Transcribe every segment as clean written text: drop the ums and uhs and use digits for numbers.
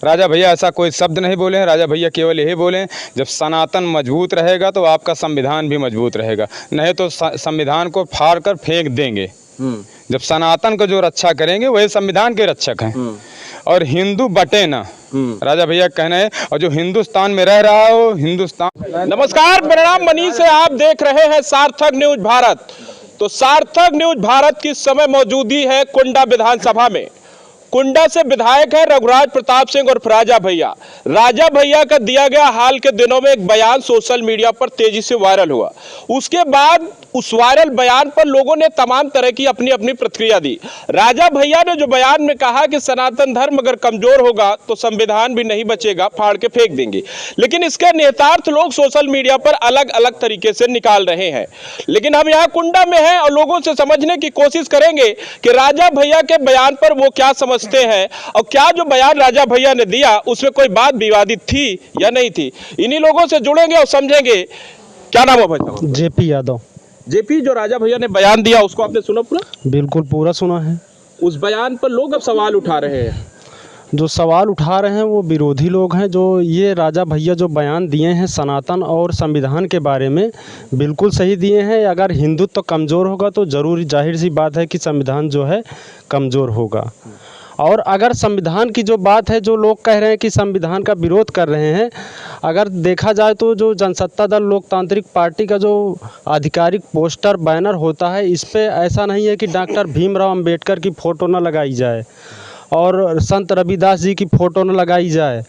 राजा भैया ऐसा कोई शब्द नहीं बोले हैं। राजा भैया केवल यही बोले हैं, जब सनातन मजबूत रहेगा तो आपका संविधान भी मजबूत रहेगा, नहीं तो संविधान को फाड़ कर फेंक देंगे। जब सनातन को जो रक्षा करेंगे वही संविधान के रक्षक हैं। और हिंदू बटे ना, राजा भैया कहना है। और जो हिंदुस्तान में रह रहा हो, हिंदुस्तान। नमस्कार, प्रणाम मनीष है, आप देख रहे हैं सार्थक न्यूज भारत। तो सार्थक न्यूज भारत की समय मौजूदी है कुंडा विधानसभा में। कुंडा से विधायक है रघुराज प्रताप सिंह और राजा भैया। राजा भैया का दिया गया हाल के दिनों में एक बयान सोशल मीडिया पर तेजी से वायरल हुआ। उसके बाद उस वायरल बयान पर लोगों ने तमाम तरह की अपनी अपनी प्रतिक्रिया दी। राजा भैया ने जो बयान में कहा कि सनातन धर्म अगर कमजोर होगा तो संविधान भी नहीं बचेगा, फाड़ के फेंक देंगे। लेकिन इसके निहितार्थ लोग सोशल मीडिया पर अलग अलग तरीके से निकाल रहे हैं। लेकिन हम यहाँ कुंडा में हैं और लोगों से समझने की कोशिश करेंगे कि राजा भैया के बयान पर वो क्या समझते हैं और क्या जो बयान राजा भैया ने दिया उसमें कोई बात विवादित थी या नहीं थी। इन्हीं लोगों से जुड़ेंगे और समझेंगे। क्या नाम है भाई? जेपी यादव। जेपी, जो राजा भैया ने बयान दिया उसको आपने सुना पूरा? बिल्कुल पूरा सुना है। उस बयान पर लोग अब सवाल उठा रहे हैं। जो सवाल उठा रहे हैं वो विरोधी लोग हैं। जो ये राजा भैया जो बयान दिए हैं सनातन और संविधान के बारे में, बिल्कुल सही दिए हैं। अगर हिंदुत्व कमज़ोर होगा तो ज़रूरी जाहिर सी बात है कि संविधान जो है कमज़ोर होगा। और अगर संविधान की जो बात है, जो लोग कह रहे हैं कि संविधान का विरोध कर रहे हैं, अगर देखा जाए तो जो जनसत्ता दल लोकतांत्रिक पार्टी का जो आधिकारिक पोस्टर बैनर होता है, इस पे ऐसा नहीं है कि डॉक्टर भीमराव अंबेडकर की फ़ोटो न लगाई जाए और संत रविदास जी की फ़ोटो न लगाई जाए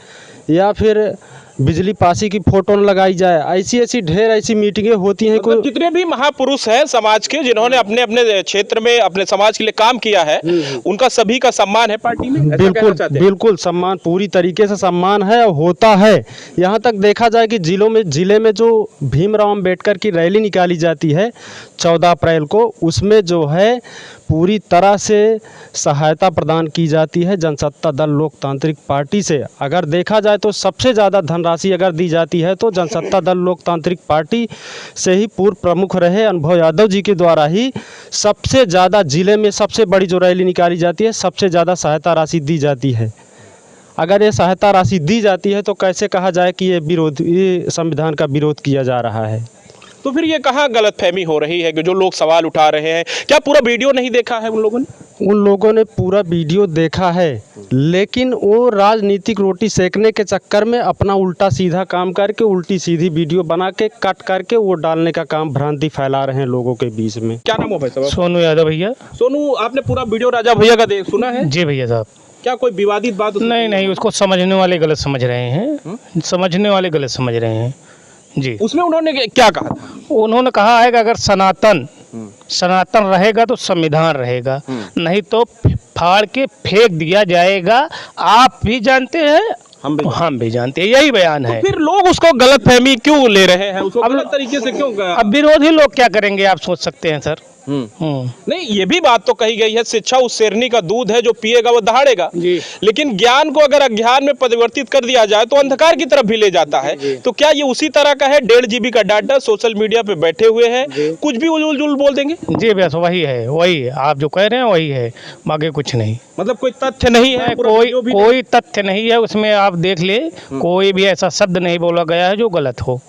या फिर बिजली पासी की फ़ोटो न लगाई जाए। ऐसी ढेर ऐसी मीटिंगें होती हैं। मतलब जितने भी महापुरुष हैं समाज के, जिन्होंने अपने अपने क्षेत्र में अपने समाज के लिए काम किया है, उनका सभी का सम्मान है पार्टी में। बिल्कुल सम्मान, पूरी तरीके से सम्मान है और होता है। यहाँ तक देखा जाए कि जिले में जो भीमराव अंबेडकर की रैली निकाली जाती है 14 अप्रैल को, उसमें जो है पूरी तरह से सहायता प्रदान की जाती है जनसत्ता दल लोकतांत्रिक पार्टी से। अगर देखा जाए तो सबसे ज़्यादा धनराशि अगर दी जाती है तो जनसत्ता दल लोकतांत्रिक पार्टी से ही पूर्व प्रमुख रहे अनुभव यादव जी के द्वारा ही सबसे ज़्यादा, जिले में सबसे बड़ी जो रैली निकाली जाती है सबसे ज़्यादा सहायता राशि दी जाती है। अगर ये सहायता राशि दी जाती है तो कैसे कहा जाए कि ये संविधान का विरोध किया जा रहा है? तो फिर ये कहाँ गलतफहमी हो रही है कि जो लोग सवाल उठा रहे हैं? क्या पूरा वीडियो नहीं देखा है उन लोगों ने? उन लोगों ने पूरा वीडियो देखा है, लेकिन वो राजनीतिक रोटी सेकने के चक्कर में अपना उल्टा सीधा काम करके उल्टी सीधी वीडियो बना के कट करके वो डालने का काम, भ्रांति फैला रहे हैं लोगों के बीच में। क्या नाम है भाई साहब? सोनू यादव भैया। सोनू, आपने पूरा वीडियो राजा भैया का सुना है? जी भैया साहब। क्या कोई विवादित बात? नहीं, उसको समझने वाले गलत समझ रहे हैं। समझने वाले गलत समझ रहे हैं जी। उसमें उन्होंने क्या कहा? उन्होंने कहा है कि अगर सनातन रहेगा तो संविधान रहेगा, नहीं तो फाड़ के फेंक दिया जाएगा। आप भी जानते हैं, हम भी जानते हैं, यही बयान है। तो फिर लोग उसको गलतफहमी क्यों ले रहे हैं? उसको गलत तरीके से क्यों? अब विरोधी लोग क्या करेंगे आप सोच सकते हैं सर। नहीं, ये भी बात तो कही गई है, शिक्षा उस शेरनी का दूध है जो पिएगा वो दहाड़ेगा। लेकिन ज्ञान को अगर अज्ञान में परिवर्तित कर दिया जाए तो अंधकार की तरफ भी ले जाता है। तो क्या ये उसी तरह का है? 1.5 GB का डाटा, सोशल मीडिया पे बैठे हुए हैं, कुछ भी उल बोल देंगे। जी बस वही है, वही आप जो कह रहे हैं वही है, आगे कुछ नहीं। मतलब कोई तथ्य नहीं है? कोई तथ्य नहीं है उसमें। आप देख ले, कोई भी ऐसा शब्द नहीं बोला गया है जो गलत हो।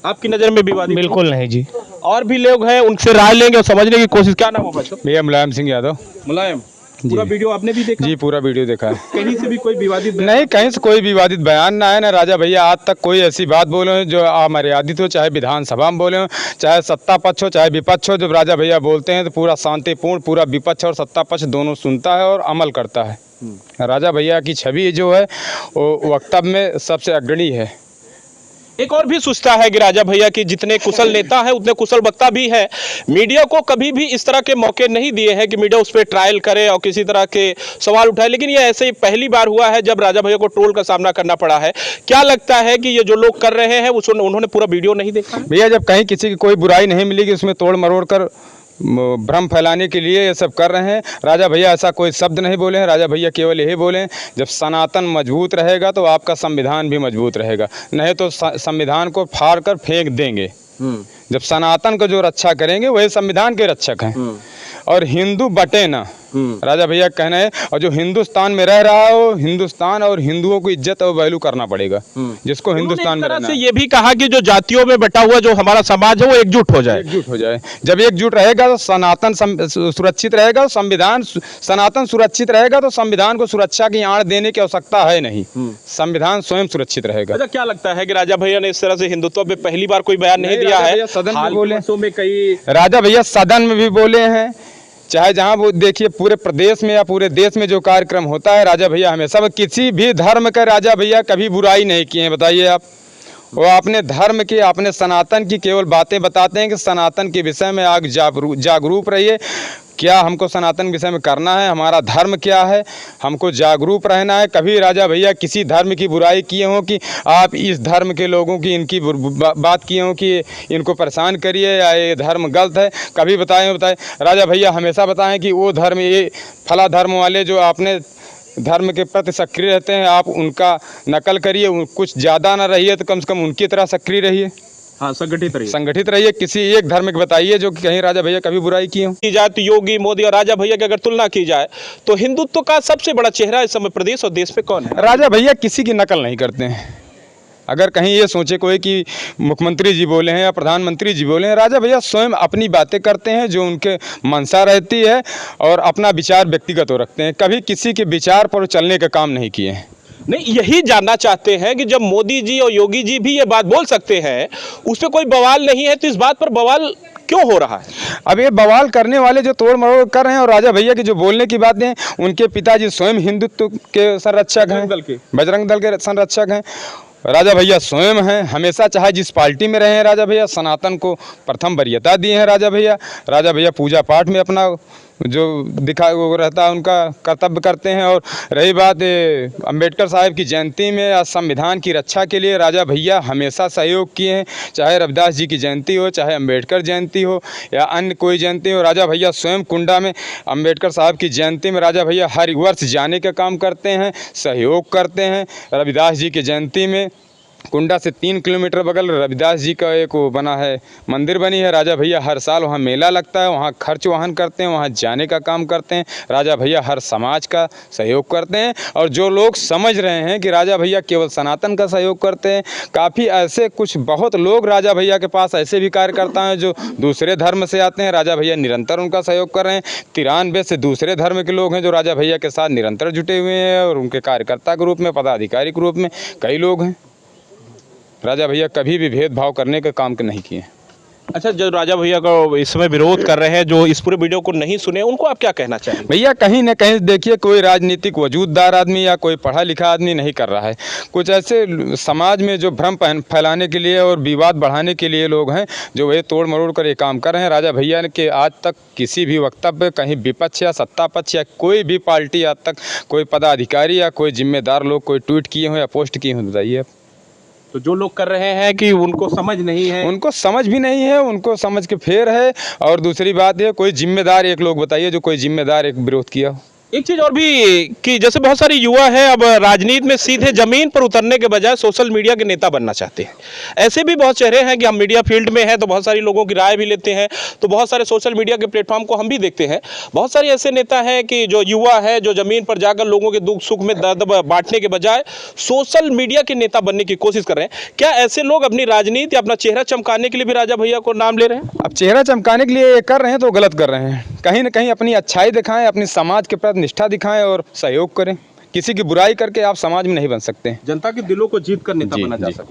आपकी नजर में विवादित? बिल्कुल नहीं जी। और भी लोग हैं, उनसे राय लेंगे और समझने की कोशिश। क्या नाम है भैया? मुलायम सिंह यादव। मुलायम, पूरा वीडियो आपने भी देखा? जी, पूरा वीडियो देखा है। कहीं से भी कोई विवादित नहीं, कहीं से कोई विवादित बयान ना है। ना राजा भैया आज तक कोई ऐसी बात बोले हो जो अमर्यादित हो, चाहे विधानसभा में बोले हो, चाहे सत्ता पक्ष हो, चाहे विपक्ष हो। जब राजा भैया बोलते हैं तो पूरा शांतिपूर्ण, पूरा विपक्ष और सत्ता पक्ष दोनों सुनता है और अमल करता है। राजा भैया की छवि जो है वो वक्तव्य में सबसे अग्रणी है। एक और भी सोचता है कि राजा भैया की जितने कुशल नेता हैं उतने कुशल वक्ता भी है। मीडिया को कभी भी इस तरह के मौके नहीं दिए हैं कि मीडिया उस पर ट्रायल करे और किसी तरह के सवाल उठाए। लेकिन ये ऐसे ही पहली बार हुआ है जब राजा भैया को ट्रोल का सामना करना पड़ा है। क्या लगता है कि ये जो लोग कर रहे हैं उन्होंने पूरा वीडियो नहीं देखा? भैया, जब कहीं किसी की कोई बुराई नहीं मिलेगी उसमें तोड़ मरोड़ कर भ्रम फैलाने के लिए ये सब कर रहे हैं। राजा भैया ऐसा कोई शब्द नहीं बोले हैं। राजा भैया केवल यही बोले हैं, जब सनातन मजबूत रहेगा तो आपका संविधान भी मजबूत रहेगा, नहीं तो संविधान को फाड़ कर फेंक देंगे। जब सनातन को जो रक्षा करेंगे वही संविधान के रक्षक हैं। और हिंदू बटे ना, राजा भैया का कहना है। और जो हिंदुस्तान में रह रहा हो, हिंदुस्तान और हिंदुओं को इज्जत और वैल्यू करना पड़ेगा, जिसको हिंदुस्तान में रहना से है। ये भी कहा कि जो जातियों में बटा हुआ जो हमारा समाज है वो एकजुट हो जाए। एकजुट हो जाए। जब एकजुट रहेगा तो सनातन सुरक्षित रहेगा, संविधान सनातन सुरक्षित रहेगा तो संविधान को सुरक्षा की आड़ देने की आवश्यकता है नहीं, संविधान स्वयं सुरक्षित रहेगा। अच्छा, क्या लगता है कि राजा भैया ने इस तरह से हिंदुत्व पे पहली बार कोई बयान नहीं दिया है? सदन में हाल के बोले, वर्षों में कई राजा भैया सदन में भी बोले हैं, चाहे जहां वो देखिए पूरे प्रदेश में या पूरे देश में जो कार्यक्रम होता है, राजा भैया हमेशा किसी भी धर्म का राजा भैया कभी बुराई नहीं किए हैं। बताइए आप, वो अपने धर्म की, अपने सनातन की केवल बातें बताते हैं कि सनातन के विषय में आग जागरूक रहिए, क्या हमको सनातन विषय में करना है, हमारा धर्म क्या है, हमको जागरूक रहना है। कभी राजा भैया किसी धर्म की बुराई किए हों कि आप इस धर्म के लोगों की इनकी बात किए हों कि इनको परेशान करिए या ये धर्म गलत है, कभी बताएं? राजा भैया हमेशा बताएं कि वो धर्म, ये फला धर्म वाले जो आपने धर्म के प्रति सक्रिय रहते हैं, आप उनका नकल करिए, कुछ ज़्यादा ना रहिए तो कम से कम उनकी तरह सक्रिय रहिए। हाँ, संगठित रहिए। किसी एक धर्म के बताइए जो कि कहीं राजा भैया कभी बुराई की हो। की जाए तो योगी, मोदी और राजा भैया की अगर तुलना की जाए तो हिंदुत्व का सबसे बड़ा चेहरा इस समय प्रदेश और देश में कौन है? राजा भैया किसी की नकल नहीं करते हैं। अगर कहीं ये सोचे कोई कि मुख्यमंत्री जी बोले हैं या प्रधानमंत्री जी बोले हैं, राजा भैया स्वयं अपनी बातें करते हैं जो उनके मनसा रहती है और अपना विचार व्यक्तिगत हो रखते हैं, कभी किसी के विचार पर चलने का काम नहीं किए हैं। नहीं, यही जानना चाहते हैं कि जब मोदी जी और योगी जी भी ये बात बोल सकते हैं, उस पर कोई बवाल नहीं है, तो इस बात पर बवाल क्यों हो रहा है? अब ये बवाल करने वाले जो तोड़ मरोड़ कर रहे हैं, और राजा भैया की जो बोलने की बातें हैं, उनके पिताजी स्वयं हिंदुत्व के संरक्षक हैं, बजरंग दल के संरक्षक हैं। राजा भैया स्वयं हैं, हमेशा चाहे जिस पार्टी में रहे हैं, राजा भैया सनातन को प्रथम वरीयता दिए हैं। राजा भैया पूजा पाठ में अपना जो दिखा वो रहता है उनका कर्तव्य करते हैं। और रही बात अंबेडकर साहब की जयंती में या संविधान की रक्षा के लिए राजा भैया हमेशा सहयोग किए हैं, चाहे रविदास जी की जयंती हो, चाहे अंबेडकर जयंती हो या अन्य कोई जयंती हो। राजा भैया स्वयं कुंडा में अंबेडकर साहब की जयंती में राजा भैया हर वर्ष जाने का काम करते हैं, सहयोग करते हैं। रविदास जी की जयंती में कुंडा से 3 किलोमीटर बगल रविदास जी का एक वो बना है, मंदिर बनी है। राजा भैया हर साल वहाँ मेला लगता है, वहाँ खर्च वाहन करते हैं, वहाँ जाने का काम करते हैं। राजा भैया हर समाज का सहयोग करते हैं। और जो लोग समझ रहे हैं कि राजा भैया केवल सनातन का सहयोग करते हैं, काफ़ी ऐसे कुछ बहुत लोग राजा भैया के पास ऐसे भी कार्यकर्ता हैं जो दूसरे धर्म से आते हैं, राजा भैया निरंतर उनका सहयोग कर रहे हैं। 93 से दूसरे धर्म के लोग हैं जो राजा भैया के साथ निरंतर जुटे हुए हैं और उनके कार्यकर्ता के रूप में, पदाधिकारी के रूप में कई लोग हैं। राजा भैया कभी भी भेदभाव करने का काम नहीं किए। अच्छा, जो राजा भैया को इस समय विरोध कर रहे हैं, जो इस पूरे वीडियो को नहीं सुने, उनको आप क्या कहना चाहेंगे? भैया कहीं ना कहीं देखिए कोई राजनीतिक वजूददार आदमी या कोई पढ़ा लिखा आदमी नहीं कर रहा है। कुछ ऐसे समाज में जो भ्रम फैलाने के लिए और विवाद बढ़ाने के लिए लोग हैं जो वे तोड़ मरोड़ कर ये काम कर रहे हैं। राजा भैया के आज तक किसी भी वक्तव्य कहीं विपक्ष या सत्ता पक्ष या कोई भी पार्टी आज तक कोई पदाधिकारी या कोई जिम्मेदार लोग कोई ट्वीट किए हों या पोस्ट किए हों, बताइए। तो जो लोग कर रहे हैं कि उनको समझ नहीं है, उनको समझ भी नहीं है, उनको समझ के फेर है। और दूसरी बात है, कोई जिम्मेदार एक लोग बताइए जो कोई जिम्मेदार एक विरोध किया हो। एक चीज और भी कि जैसे बहुत सारे युवा हैं अब राजनीति में सीधे जमीन पर उतरने के बजाय सोशल मीडिया के नेता बनना चाहते हैं। ऐसे भी बहुत चेहरे हैं कि हम मीडिया फील्ड में हैं तो बहुत सारी लोगों की राय भी लेते हैं, तो बहुत सारे सोशल मीडिया के प्लेटफॉर्म को हम भी देखते हैं। बहुत सारे ऐसे नेता हैं कि जो युवा है, जो जमीन पर जाकर लोगों के दुख सुख में दर्द बांटने के बजाय सोशल मीडिया के नेता बनने की कोशिश कर रहे हैं। क्या ऐसे लोग अपनी राजनीति, अपना चेहरा चमकाने के लिए भी राजा भैया को नाम ले रहे हैं? अब चेहरा चमकाने के लिए कर रहे हैं तो गलत कर रहे हैं। कहीं ना कहीं अपनी अच्छाई दिखाएं, अपनी समाज के प्रति निष्ठा दिखाएं और सहयोग करें। किसी की बुराई करके आप समाज में नहीं बन सकते। जनता के दिलों को जीत कर नेता बना जा सकता है।